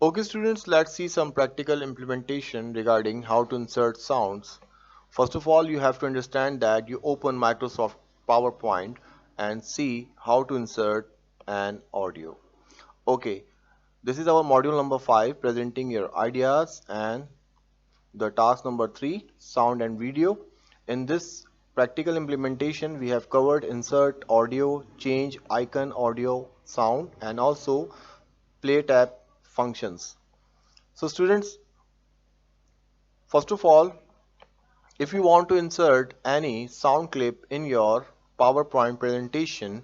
Okay students, let's see some practical implementation regarding how to insert sounds. First of all, you have to understand that you open Microsoft PowerPoint and see how to insert an audio. Okay, this is our module number 5, presenting your ideas, and the task number 3, sound and video. In this practical implementation, we have covered insert audio, change icon audio, sound, and also play tap functions. So students, first of all, if you want to insert any sound clip in your PowerPoint presentation,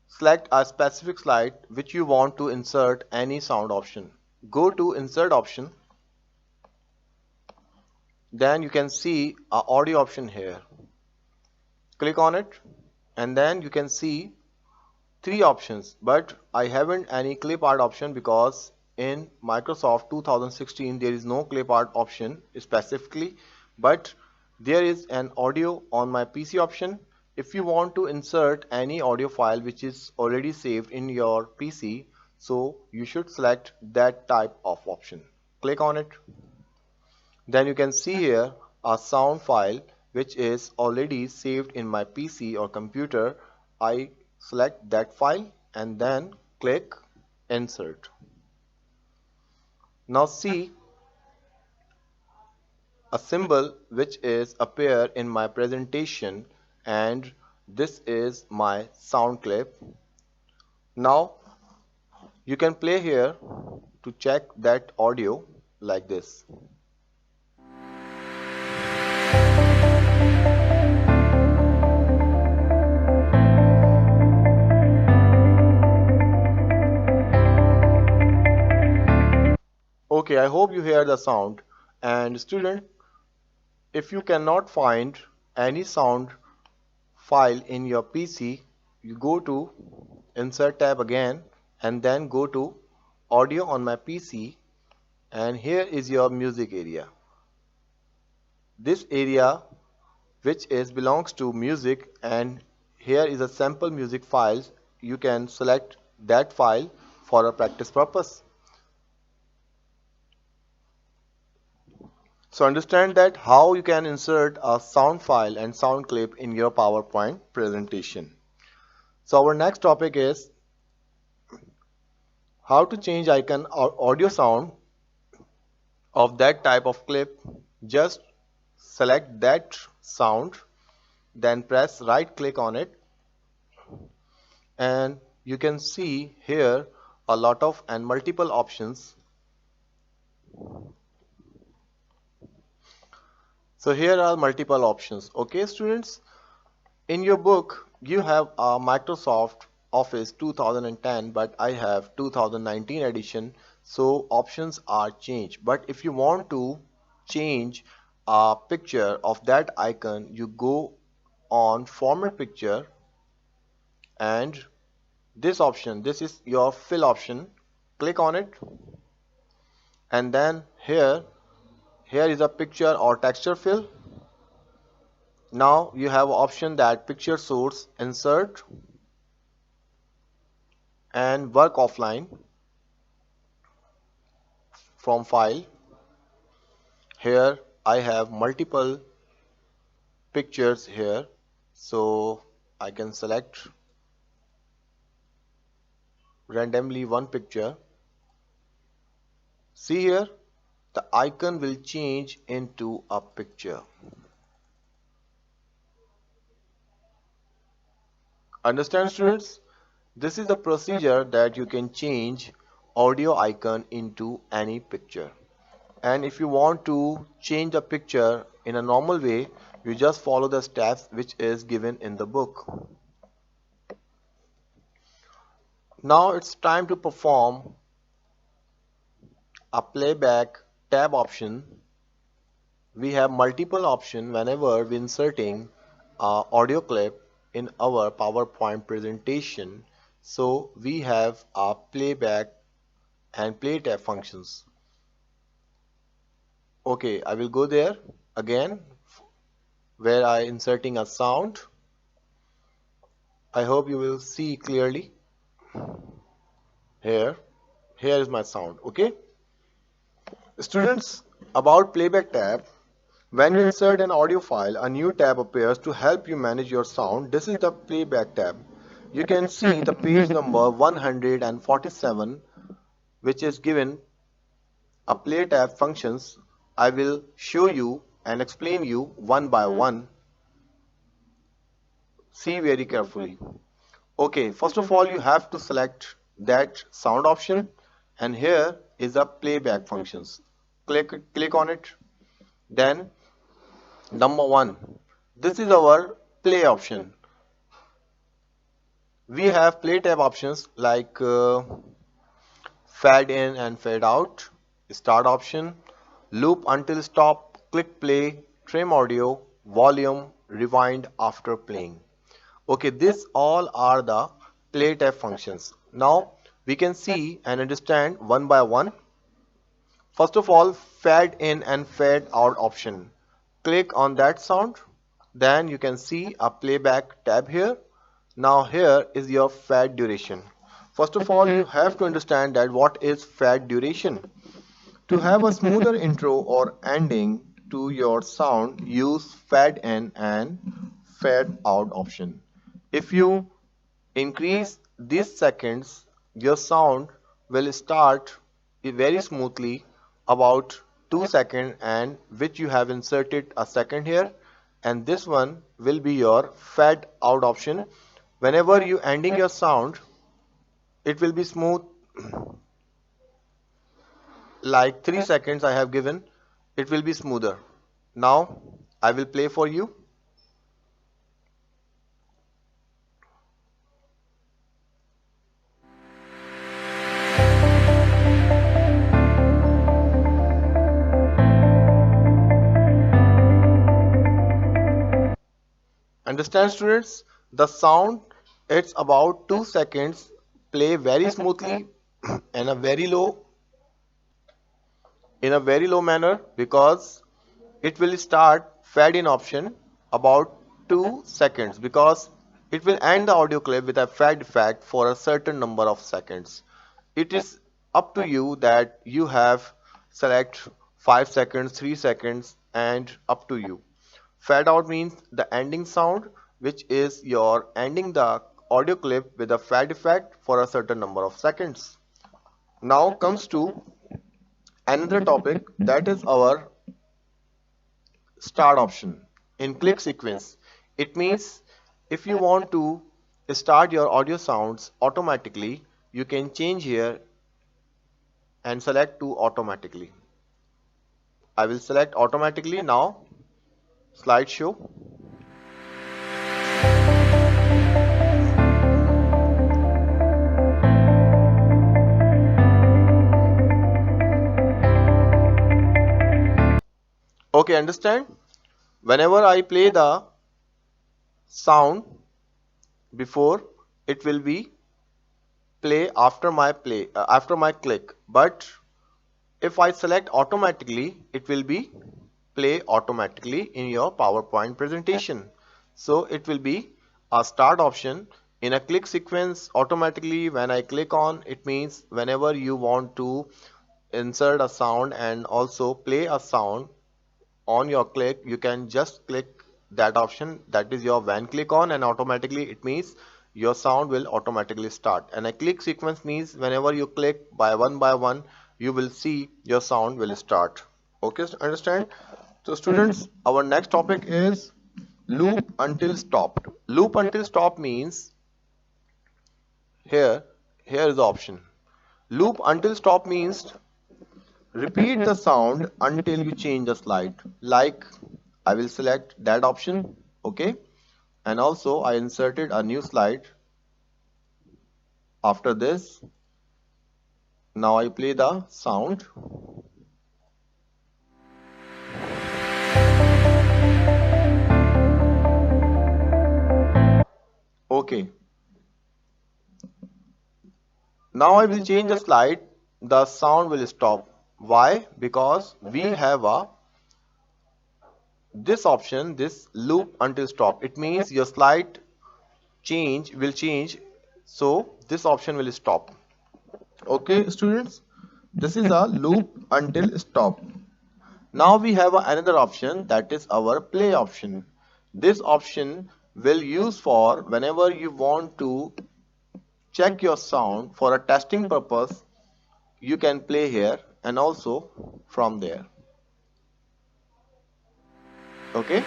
select a specific slide which you want to insert any sound option. Go to insert option, then you can see a audio option here. Click on it and then you can see three options, but I haven't any clip art option because in Microsoft 2016 there is no clip art option specifically, but there is an audio on my PC option. If you want to insert any audio file which is already saved in your PC, so you should select that type of option. Click on it. Then you can see here a sound file which is already saved in my PC or computer. I select that file and then click insert. Now see a symbol which is appear in my presentation, and this is my sound clip. Now you can play here to check that audio like this. Okay, I hope you hear the sound. And student, if you cannot find any sound file in your PC, you go to Insert tab again and then go to Audio on my PC, and here is your music area. This area which is belongs to music, and here is a sample music files. You can select that file for a practice purpose. So understand that how you can insert a sound file and sound clip in your PowerPoint presentation. So our next topic is how to change icon or audio sound of that type of clip. Just select that sound, then press right click on it, and you can see here a lot of and multiple options. So here are multiple options. Okay students, in your book you have a Microsoft Office 2010, but I have 2019 edition, so options are changed. But if you want to change a picture of that icon, you go on format picture, and this option, this is your fill option. Click on it and then here is a picture or texture fill. Now you have option that picture source, insert, and work offline from file. Here I have multiple pictures here, so I can select randomly one picture. See here, the icon will change into a picture. Understand students? This is the procedure that you can change audio icon into any picture. And if you want to change the picture in a normal way, you just follow the steps which is given in the book. Now it's time to perform a playback tab option. We have multiple options whenever we inserting a audio clip in our PowerPoint presentation. So we have a playback and play tab functions. Okay, I will go there again where I inserting a sound. I hope you will see clearly here. here is my sound. Okay, students, about playback tab. When you insert an audio file, a new tab appears to help you manage your sound. This is the playback tab. You can see the page number 147, which is given a play tab functions. I will show you and explain you one by one. See very carefully. Okay, first of all, you have to select that sound option, and here is the playback functions. Click on it. Then number one, this is our play option. We have play tab options like fade in and fade out, start option, loop until stop, click play, trim audio, volume, rewind after playing. Okay, these all are the play tab functions. Now we can see and understand one by one. First of all, fade in and fade out option. Click on that sound. Then you can see a playback tab here. Now here is your fade duration. First of all, you have to understand that what is fade duration. To have a smoother intro or ending to your sound, use fade in and fade out option. If you increase these seconds, your sound will start very smoothly about 2 seconds, and which you have inserted a second here, and this one will be your fade out option. Whenever you ending your sound, it will be smooth like 3 seconds I have given, it will be smoother. Now I will play for you. Understand, students? The sound, it's about 2 seconds, play very smoothly and a very low in a very low manner, because it will start fade in option about 2 seconds, because it will end the audio clip with a fade effect for a certain number of seconds. It is up to you that you have select 5 seconds, 3 seconds, and up to you. Fade out means the ending sound, which is your ending the audio clip with a fade effect for a certain number of seconds. Now comes to another topic, that is our start option in click sequence. It means if you want to start your audio sounds automatically, you can change here and select to automatically. I will select automatically now. Slideshow. Okay, understand? Whenever I play the sound before, it will be play after my click, but if I select automatically, it will be play automatically in your PowerPoint presentation. So it will be a start option in a click sequence automatically. When I click on, it means whenever you want to insert a sound and also play a sound on your click, you can just click that option. That is your when click on, and automatically it means your sound will automatically start. And a click sequence means whenever you click by one, you will see your sound will start. Okay, understand? So students, our next topic is loop until stopped. Loop until stop means here, here is the option. Loop until stop means repeat the sound until you change the slide. Like I will select that option. Okay. And also I inserted a new slide. After this, now I play the sound. Okay. Now I will change the slide. The sound will stop. Why? Because we have a this option, this loop until stop. It means your slide change will change, so this option will stop. Okay, students, this is a loop until stop. Now we have another option, that is our play option. This option will use for whenever you want to check your sound for a testing purpose. You can play here and also from there. Okay.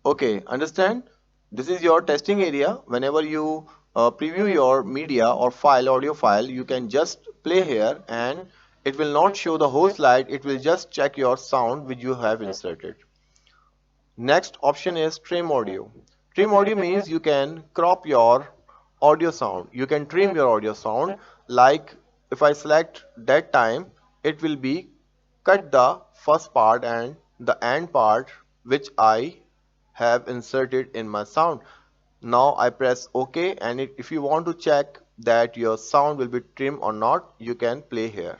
Okay, understand? This is your testing area. Whenever you preview your media or file, audio file, you can just play here and it will not show the whole slide. It will just check your sound which you have inserted. Next option is trim audio. Trim audio means you can crop your audio sound. You can trim your audio sound. Like if I select that time, it will be cut the first part and the end part which I have inserted in my sound. Now I press OK, and if you want to check that your sound will be trimmed or not, you can play here.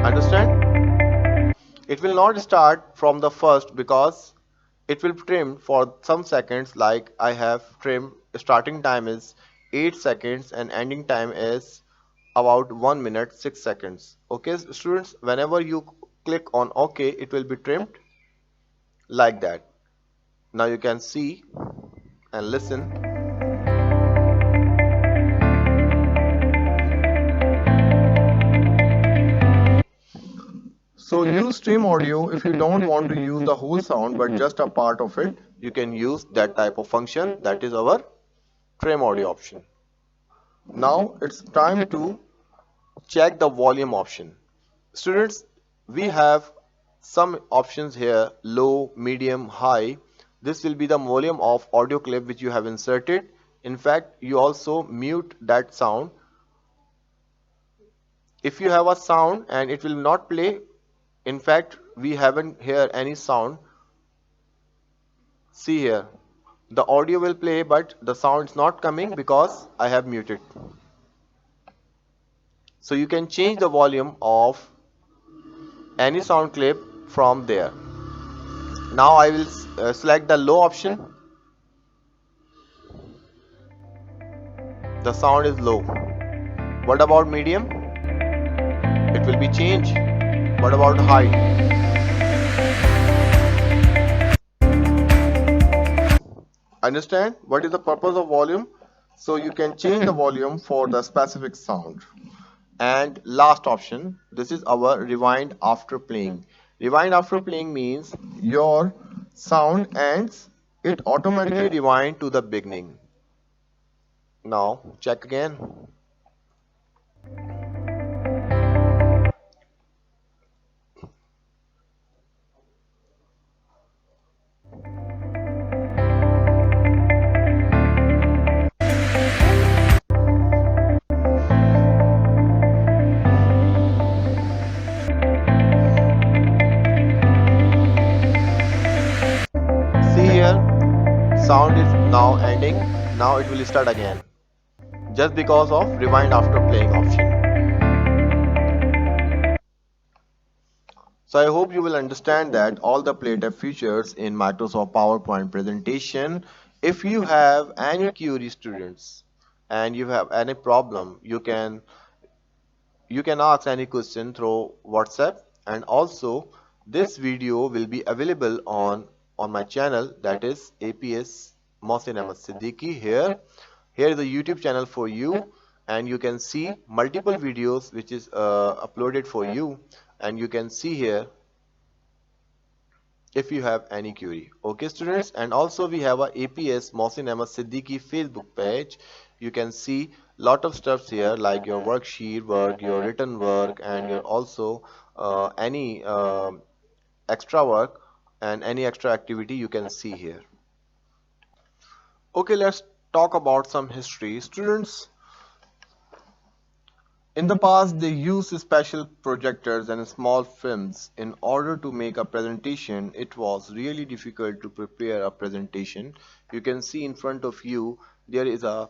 Understand? It will not start from the first because it will trim for some seconds. Like I have trimmed, starting time is 8 seconds and ending time is about 1 minute 6 seconds. Okay students, whenever you click on OK, it will be trimmed like that. Now you can see and listen. So use stream audio if you don't want to use the whole sound but just a part of it. You can use that type of function, that is our trim audio option. Now it's time to check the volume option. Students, we have some options here: low, medium, high. This will be the volume of audio clip which you have inserted. In fact, you also mute that sound. If you have a sound and it will not play, in fact we haven't hear any sound. See here, the audio will play but the sound is not coming because I have muted. So you can change the volume of any sound clip from there. Now I will select the low option. The sound is low. What about medium? It will be changed. What about high? Understand what is the purpose of volume? So you can change the volume for the specific sound. And last option, this is our rewind after playing. Rewind after playing means your sound ends, it automatically rewind to the beginning. Now check again. See here, sound is now ending. Now it will start again just because of rewind after playing option. So I hope you will understand that all the playtime features in Microsoft PowerPoint presentation. If you have any query students and you have any problem, you can ask any question through WhatsApp. And also this video will be available on my channel, that is APS Mohsin Ahmed Siddiqui. Here is the YouTube channel for you, and you can see multiple videos which is uploaded for you, and you can see here if you have any query. Okay students, and also we have a APS Mohsin Ahmed Siddiqui Facebook page. You can see lot of stuffs here like your worksheet work, your written work, and your also any extra work and any extra activity you can see here. Okay, let's talk about some history. Students, in the past, they used special projectors and small films in order to make a presentation. It was really difficult to prepare a presentation. You can see in front of you there is a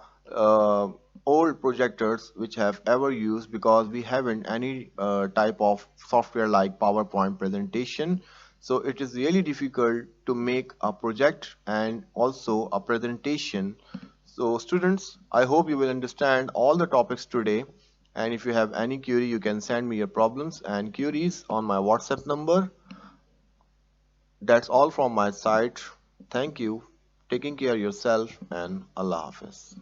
old projectors which have ever used, because we haven't any type of software like PowerPoint presentation. So it is really difficult to make a project and also a presentation. So students, I hope you will understand all the topics today. And if you have any query, you can send me your problems and queries on my WhatsApp number. That's all from my side. Thank you. Taking care of yourself and Allah Hafiz.